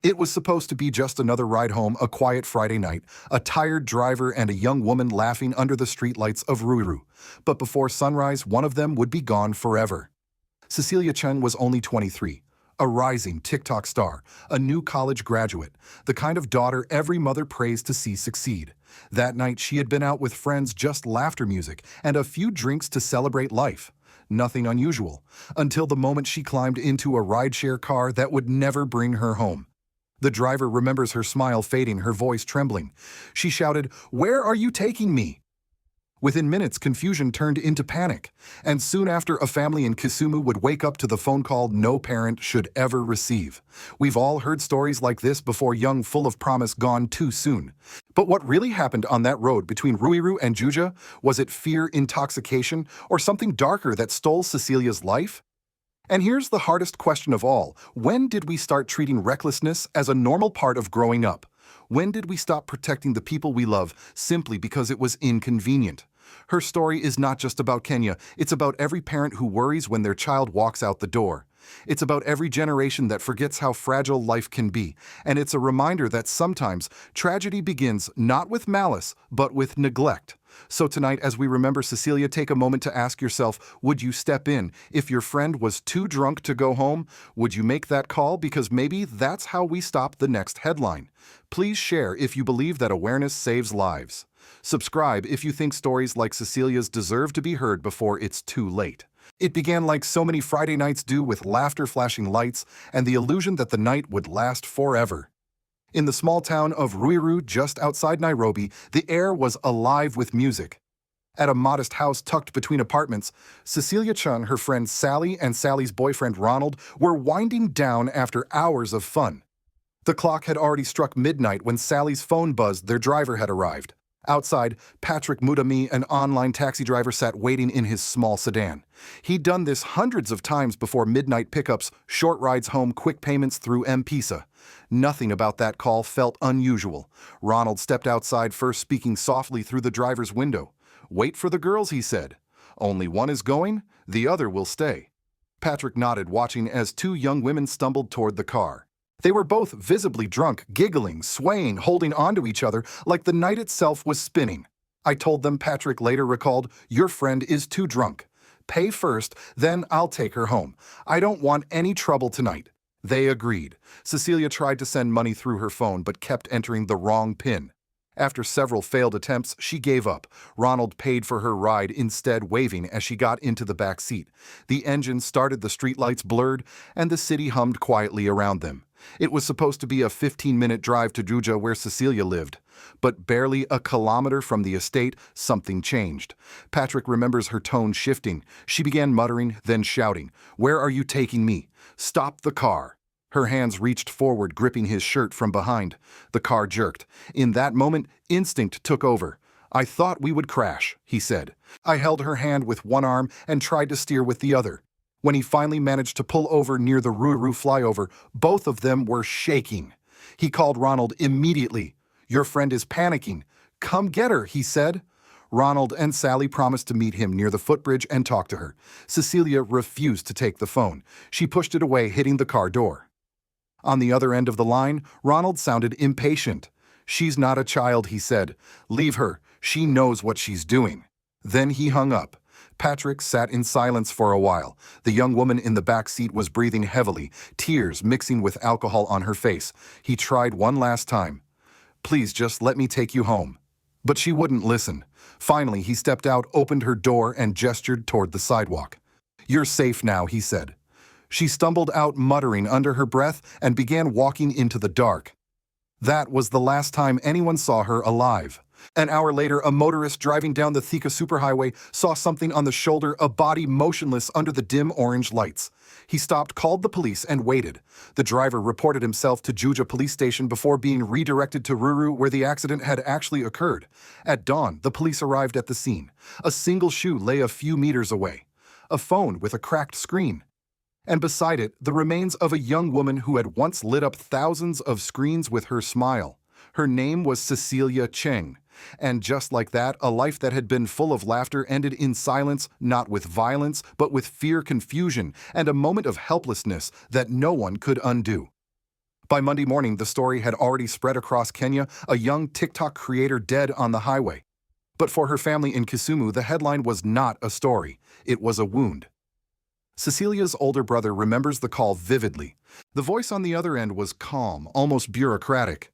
It was supposed to be just another ride home, a quiet Friday night, a tired driver and a young woman laughing under the streetlights of Ruiru. But before sunrise, one of them would be gone forever. Cecilia Cheng was only 23, a rising TikTok star, a new college graduate, the kind of daughter every mother prays to see succeed. That night, she had been out with friends, just laughter music, and a few drinks to celebrate life. Nothing unusual, until the moment she climbed into a rideshare car that would never bring her home. The driver remembers her smile fading, her voice trembling. She shouted, "Where are you taking me?" Within minutes, confusion turned into panic, and soon after, a family in Kisumu would wake up to the phone call no parent should ever receive. We've all heard stories like this before, young, full of promise, gone too soon. But what really happened on that road between Ruiru and Juja? Was it fear, intoxication, or something darker that stole Cecilia's life? And here's the hardest question of all. When did we start treating recklessness as a normal part of growing up? When did we stop protecting the people we love simply because it was inconvenient? Her story is not just about Kenya. It's about every parent who worries when their child walks out the door. It's about every generation that forgets how fragile life can be. And it's a reminder that sometimes tragedy begins not with malice, but with neglect. So tonight, as we remember Cecilia, take a moment to ask yourself, would you step in? If your friend was too drunk to go home, would you make that call? Because maybe that's how we stop the next headline. Please share if you believe that awareness saves lives. Subscribe if you think stories like Cecilia's deserve to be heard before it's too late. It began like so many Friday nights do, with laughter, flashing lights, and the illusion that the night would last forever. In the small town of Ruiru, just outside Nairobi, the air was alive with music. At a modest house tucked between apartments, Cecilia Cheng, her friend Sally, and Sally's boyfriend Ronald were winding down after hours of fun. The clock had already struck midnight when Sally's phone buzzed. Their driver had arrived. Outside, Patrick Mudami, an online taxi driver, sat waiting in his small sedan. He'd done this hundreds of times before: midnight pickups, short rides home, quick payments through M-Pesa. Nothing about that call felt unusual. Ronald stepped outside first, speaking softly through the driver's window. "Wait for the girls," he said. "Only one is going, the other will stay." Patrick nodded, watching as two young women stumbled toward the car. They were both visibly drunk, giggling, swaying, holding onto each other like the night itself was spinning. "I told them," Patrick later recalled, "your friend is too drunk. Pay first, then I'll take her home. I don't want any trouble tonight." They agreed. Cecilia tried to send money through her phone but kept entering the wrong PIN. After several failed attempts, she gave up. Ronald paid for her ride instead, waving as she got into the back seat. The engine started, the streetlights blurred, and the city hummed quietly around them. It was supposed to be a 15-minute drive to Juja, where Cecilia lived. But barely a kilometer from the estate, something changed. Patrick remembers her tone shifting. She began muttering, then shouting, "Where are you taking me? Stop the car." Her hands reached forward, gripping his shirt from behind. The car jerked. In that moment, instinct took over. "I thought we would crash," he said. I held her hand with one arm and tried to steer with the other. When he finally managed to pull over near the Ruiru flyover, both of them were shaking. He called Ronald immediately. "Your friend is panicking. Come get her," he said. Ronald and Sally promised to meet him near the footbridge and talk to her. Cecilia refused to take the phone. She pushed it away, hitting the car door. On the other end of the line, Ronald sounded impatient. "She's not a child," he said. "Leave her. She knows what she's doing." Then he hung up. Patrick sat in silence for a while. The young woman in the back seat was breathing heavily, tears mixing with alcohol on her face. He tried one last time. "Please, just let me take you home." But she wouldn't listen. Finally, he stepped out, opened her door, and gestured toward the sidewalk. "You're safe now," he said. She stumbled out, muttering under her breath, and began walking into the dark. That was the last time anyone saw her alive. An hour later, a motorist driving down the Thika superhighway saw something on the shoulder, a body motionless under the dim orange lights. He stopped, called the police, and waited. The driver reported himself to Juja police station before being redirected to Ruiru, where the accident had actually occurred. At dawn, the police arrived at the scene. A single shoe lay a few meters away. A phone with a cracked screen. And beside it, the remains of a young woman who had once lit up thousands of screens with her smile. Her name was Cecilia Cheng. And just like that, a life that had been full of laughter ended in silence, not with violence, but with fear, confusion, and a moment of helplessness that no one could undo. By Monday morning, the story had already spread across Kenya, a young TikTok creator dead on the highway. But for her family in Kisumu, the headline was not a story. It was a wound. Cecilia's older brother remembers the call vividly. The voice on the other end was calm, almost bureaucratic.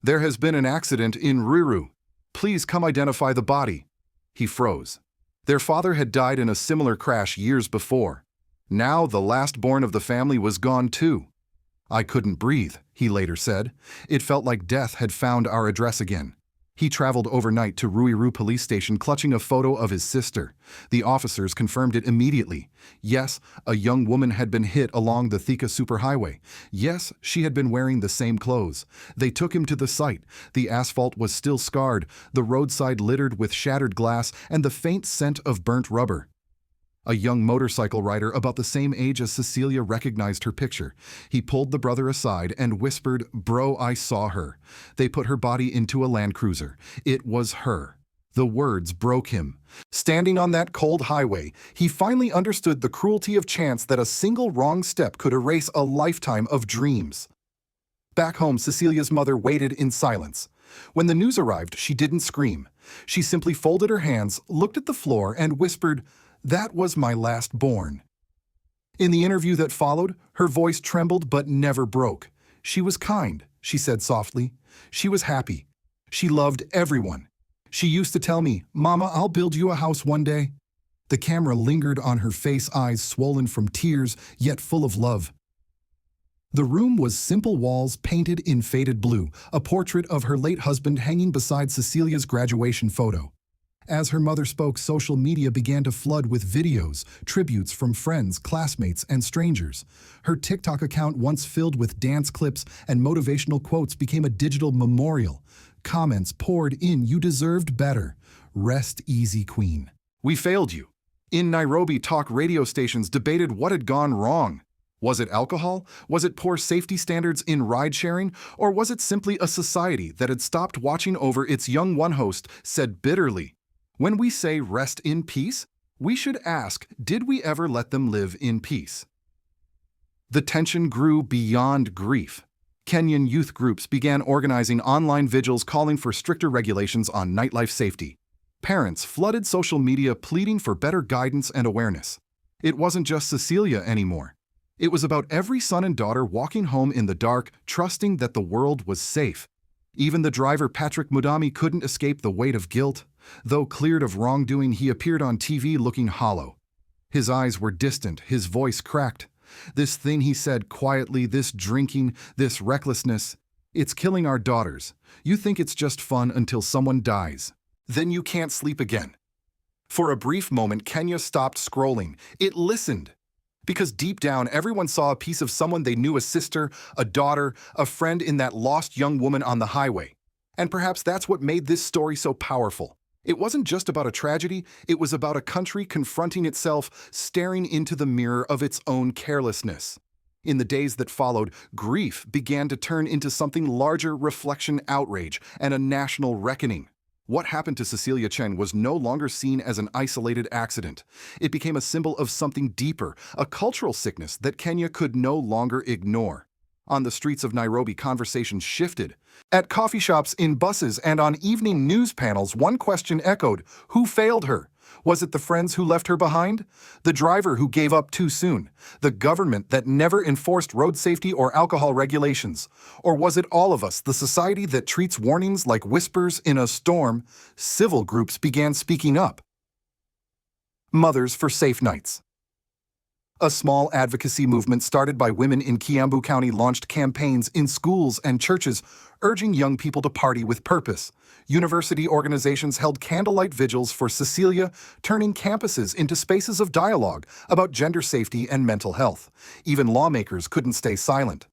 "There has been an accident in Ruiru. Please come identify the body." He froze. Their father had died in a similar crash years before. Now the last-born of the family was gone too. "I couldn't breathe," he later said. "It felt like death had found our address again." He traveled overnight to Ruiru police station clutching a photo of his sister. The officers confirmed it immediately. Yes, a young woman had been hit along the Thika superhighway. Yes, she had been wearing the same clothes. They took him to the site. The asphalt was still scarred, the roadside littered with shattered glass and the faint scent of burnt rubber. A young motorcycle rider about the same age as Cecilia recognized her picture. He pulled the brother aside and whispered, "Bro, I saw her. They put her body into a Land Cruiser. It was her." The words broke him. Standing on that cold highway, he finally understood the cruelty of chance that a single wrong step could erase a lifetime of dreams. Back home, Cecilia's mother waited in silence. When the news arrived, she didn't scream. She simply folded her hands, looked at the floor, and whispered, "That was my last born." In the interview that followed, her voice trembled but never broke. She was kind, she said softly. She was happy. She loved everyone. She used to tell me, "Mama, I'll build you a house one day." The camera lingered on her face, eyes swollen from tears, yet full of love. The room was simple walls painted in faded blue, a portrait of her late husband hanging beside Cecilia's graduation photo. As her mother spoke, social media began to flood with videos, tributes from friends, classmates, and strangers. Her TikTok account, once filled with dance clips and motivational quotes, became a digital memorial. Comments poured in, "You deserved better. Rest easy, queen. We failed you." In Nairobi, talk radio stations debated what had gone wrong. Was it alcohol? Was it poor safety standards in ride-sharing? Or was it simply a society that had stopped watching over its young? One host said bitterly, "When we say rest in peace, we should ask, did we ever let them live in peace?" The tension grew beyond grief. Kenyan youth groups began organizing online vigils calling for stricter regulations on nightlife safety. Parents flooded social media pleading for better guidance and awareness. It wasn't just Cecilia anymore. It was about every son and daughter walking home in the dark, trusting that the world was safe. Even the driver, Patrick Mudami, couldn't escape the weight of guilt. Though cleared of wrongdoing, he appeared on TV looking hollow. His eyes were distant, his voice cracked. "This thing," he said quietly, "this drinking, this recklessness, it's killing our daughters. You think it's just fun until someone dies. Then you can't sleep again." For a brief moment, Kenya stopped scrolling. It listened. Because deep down, everyone saw a piece of someone they knew, a sister, a daughter, a friend in that lost young woman on the highway. And perhaps that's what made this story so powerful. It wasn't just about a tragedy, it was about a country confronting itself, staring into the mirror of its own carelessness. In the days that followed, grief began to turn into something larger: reflection, outrage, and a national reckoning. What happened to Cecilia Cheng was no longer seen as an isolated accident. It became a symbol of something deeper, a cultural sickness that Kenya could no longer ignore. On the streets of Nairobi, conversations shifted. At coffee shops, in buses, and on evening news panels, one question echoed: who failed her? Was it the friends who left her behind? The driver who gave up too soon? The government that never enforced road safety or alcohol regulations? Or was it all of us, the society that treats warnings like whispers in a storm? Civil groups began speaking up. Mothers for Safe Nights. A small advocacy movement started by women in Kiambu County launched campaigns in schools and churches, urging young people to party with purpose. University organizations held candlelight vigils for Cecilia, turning campuses into spaces of dialogue about gender safety and mental health. Even lawmakers couldn't stay silent.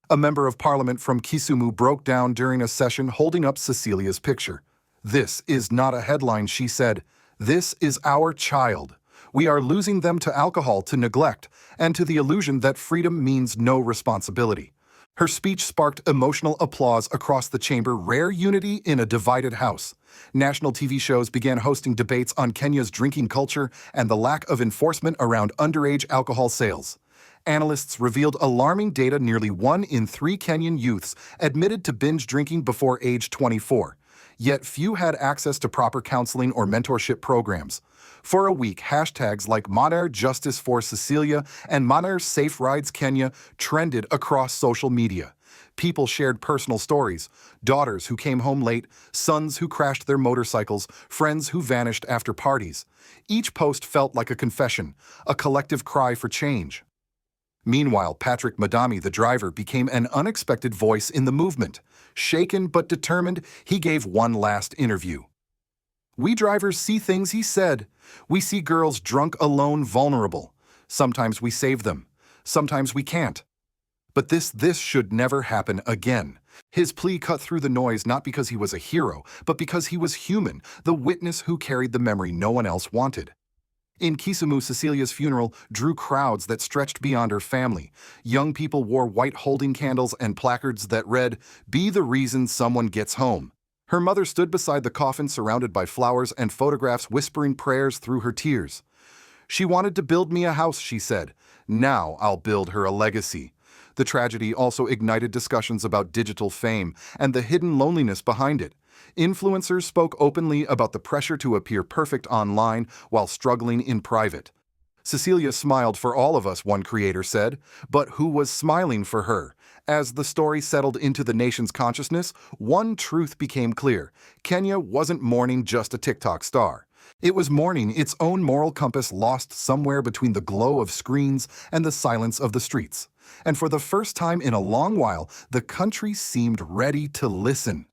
A member of parliament from Kisumu broke down during a session holding up Cecilia's picture. "This is not a headline," she said. "This is our child. We are losing them to alcohol, to neglect, and to the illusion that freedom means no responsibility." Her speech sparked emotional applause across the chamber, rare unity in a divided house. National TV shows began hosting debates on Kenya's drinking culture and the lack of enforcement around underage alcohol sales. Analysts revealed alarming data: nearly 1 in 3 Kenyan youths admitted to binge drinking before age 24. Yet few had access to proper counseling or mentorship programs. For a week, hashtags like Modern Justice for Cecilia and Modern Safe Rides Kenya trended across social media. People shared personal stories: daughters who came home late, sons who crashed their motorcycles, friends who vanished after parties. Each post felt like a confession, a collective cry for change. Meanwhile, Patrick Madami, the driver, became an unexpected voice in the movement. Shaken but determined, he gave one last interview. "We drivers see things," he said. "We see girls drunk, alone, vulnerable. Sometimes we save them. Sometimes we can't. But this should never happen again." His plea cut through the noise, not because he was a hero, but because he was human, the witness who carried the memory no one else wanted. In Kisumu, Cecilia's funeral drew crowds that stretched beyond her family. Young people wore white holding candles and placards that read, "Be the reason someone gets home." Her mother stood beside the coffin, surrounded by flowers and photographs, whispering prayers through her tears. "She wanted to build me a house," she said. "Now I'll build her a legacy." The tragedy also ignited discussions about digital fame and the hidden loneliness behind it. Influencers spoke openly about the pressure to appear perfect online while struggling in private. "Cecilia smiled for all of us," one creator said, but who was smiling for her? As the story settled into the nation's consciousness, one truth became clear: Kenya wasn't mourning just a TikTok star. It was mourning its own moral compass, lost somewhere between the glow of screens and the silence of the streets. And for the first time in a long while, the country seemed ready to listen.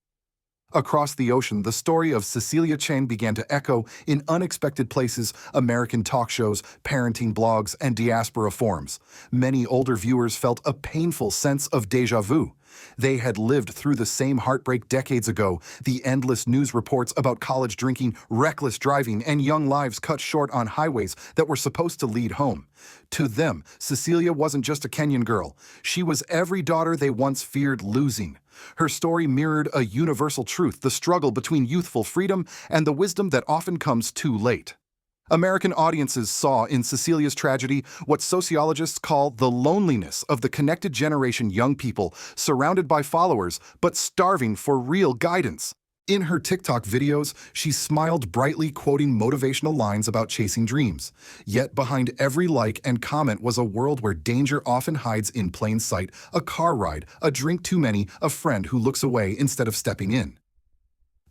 Across the ocean, the story of Cecilia Cheng began to echo in unexpected places: American talk shows, parenting blogs, and diaspora forums. Many older viewers felt a painful sense of déjà vu. They had lived through the same heartbreak decades ago: the endless news reports about college drinking, reckless driving, and young lives cut short on highways that were supposed to lead home. To them, Cecilia wasn't just a Kenyan girl. She was every daughter they once feared losing. Her story mirrored a universal truth: the struggle between youthful freedom and the wisdom that often comes too late. American audiences saw in Cecilia's tragedy what sociologists call the loneliness of the connected generation: young people surrounded by followers but starving for real guidance. In her TikTok videos, she smiled brightly, quoting motivational lines about chasing dreams. Yet behind every like and comment was a world where danger often hides in plain sight: a car ride, a drink too many, a friend who looks away instead of stepping in.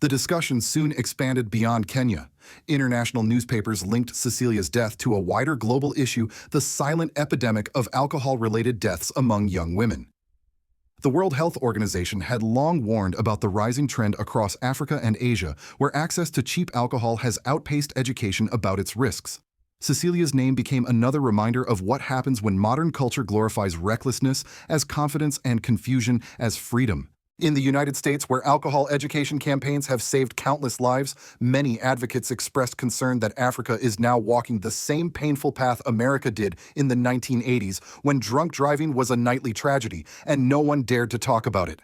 The discussion soon expanded beyond Kenya. International newspapers linked Cecilia's death to a wider global issue: the silent epidemic of alcohol-related deaths among young women. The World Health Organization had long warned about the rising trend across Africa and Asia, where access to cheap alcohol has outpaced education about its risks. Cecilia's name became another reminder of what happens when modern culture glorifies recklessness as confidence and confusion as freedom. In the United States, where alcohol education campaigns have saved countless lives, many advocates expressed concern that Africa is now walking the same painful path America did in the 1980s, when drunk driving was a nightly tragedy and no one dared to talk about it.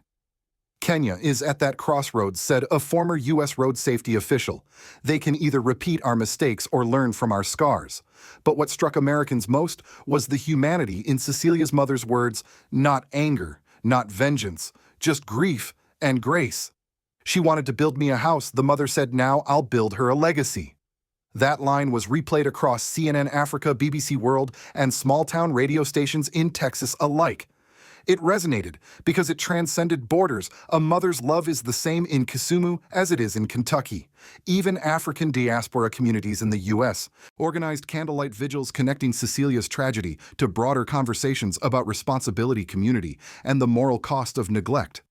"Kenya is at that crossroads," said a former U.S. road safety official. "They can either repeat our mistakes or learn from our scars." But what struck Americans most was the humanity in Cecilia's mother's words: "Not anger, not vengeance, just grief and grace." "She wanted to build me a house," the mother said. "Now I'll build her a legacy." That line was replayed across CNN Africa, BBC World, and small-town radio stations in Texas alike. It resonated because it transcended borders. A mother's love is the same in Kisumu as it is in Kentucky. Even African diaspora communities in the U.S. organized candlelight vigils connecting Cecilia's tragedy to broader conversations about responsibility, community, and the moral cost of neglect.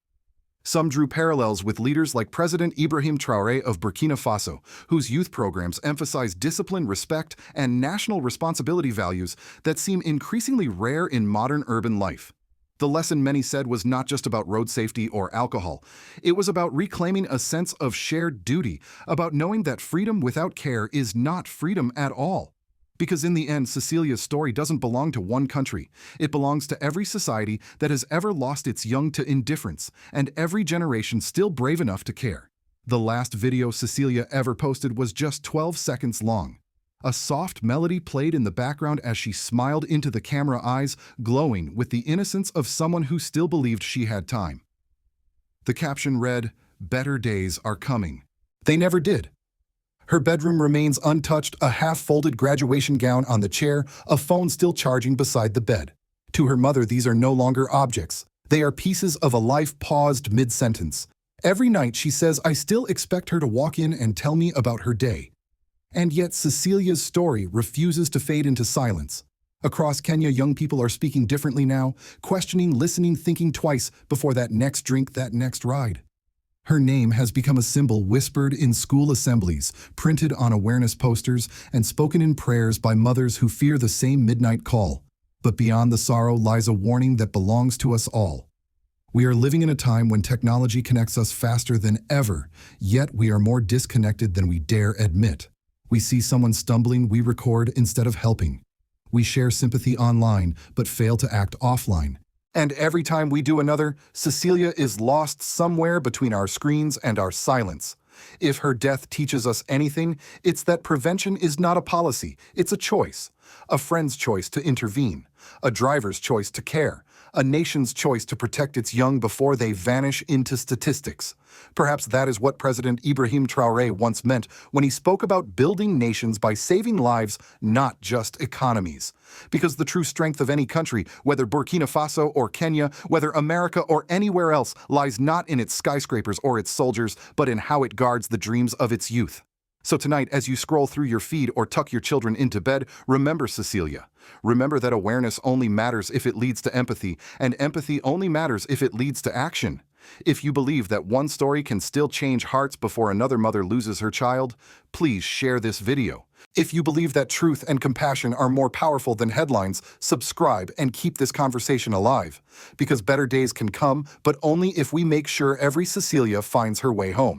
Some drew parallels with leaders like President Ibrahim Traoré of Burkina Faso, whose youth programs emphasize discipline, respect, and national responsibility values that seem increasingly rare in modern urban life. The lesson, many said, was not just about road safety or alcohol. It was about reclaiming a sense of shared duty, about knowing that freedom without care is not freedom at all. Because in the end, Cecilia's story doesn't belong to one country. It belongs to every society that has ever lost its young to indifference, and every generation still brave enough to care. The last video Cecilia ever posted was just 12 seconds long. A soft melody played in the background as she smiled into the camera, eyes glowing with the innocence of someone who still believed she had time. The caption read, "Better days are coming." They never did. Her bedroom remains untouched, a half-folded graduation gown on the chair, a phone still charging beside the bed. To her mother, these are no longer objects. They are pieces of a life paused mid-sentence. Every night, she says, I still expect her to walk in and tell me about her day. And yet Cecilia's story refuses to fade into silence. Across Kenya, young people are speaking differently now, questioning, listening, thinking twice before that next drink, that next ride. Her name has become a symbol whispered in school assemblies, printed on awareness posters, and spoken in prayers by mothers who fear the same midnight call. But beyond the sorrow lies a warning that belongs to us all. We are living in a time when technology connects us faster than ever, yet we are more disconnected than we dare admit. We see someone stumbling, we record instead of helping. We share sympathy online, but fail to act offline. And every time we do another, Cecilia is lost somewhere between our screens and our silence. If her death teaches us anything, it's that prevention is not a policy, it's a choice. A friend's choice to intervene, a driver's choice to care, a nation's choice to protect its young before they vanish into statistics. Perhaps that is what President Ibrahim Traoré once meant when he spoke about building nations by saving lives, not just economies. Because the true strength of any country, whether Burkina Faso or Kenya, whether America or anywhere else, lies not in its skyscrapers or its soldiers, but in how it guards the dreams of its youth. So tonight, as you scroll through your feed or tuck your children into bed, remember Cecilia. Remember that awareness only matters if it leads to empathy, and empathy only matters if it leads to action. If you believe that one story can still change hearts before another mother loses her child, please share this video. If you believe that truth and compassion are more powerful than headlines, subscribe and keep this conversation alive. Because better days can come, but only if we make sure every Cecilia finds her way home.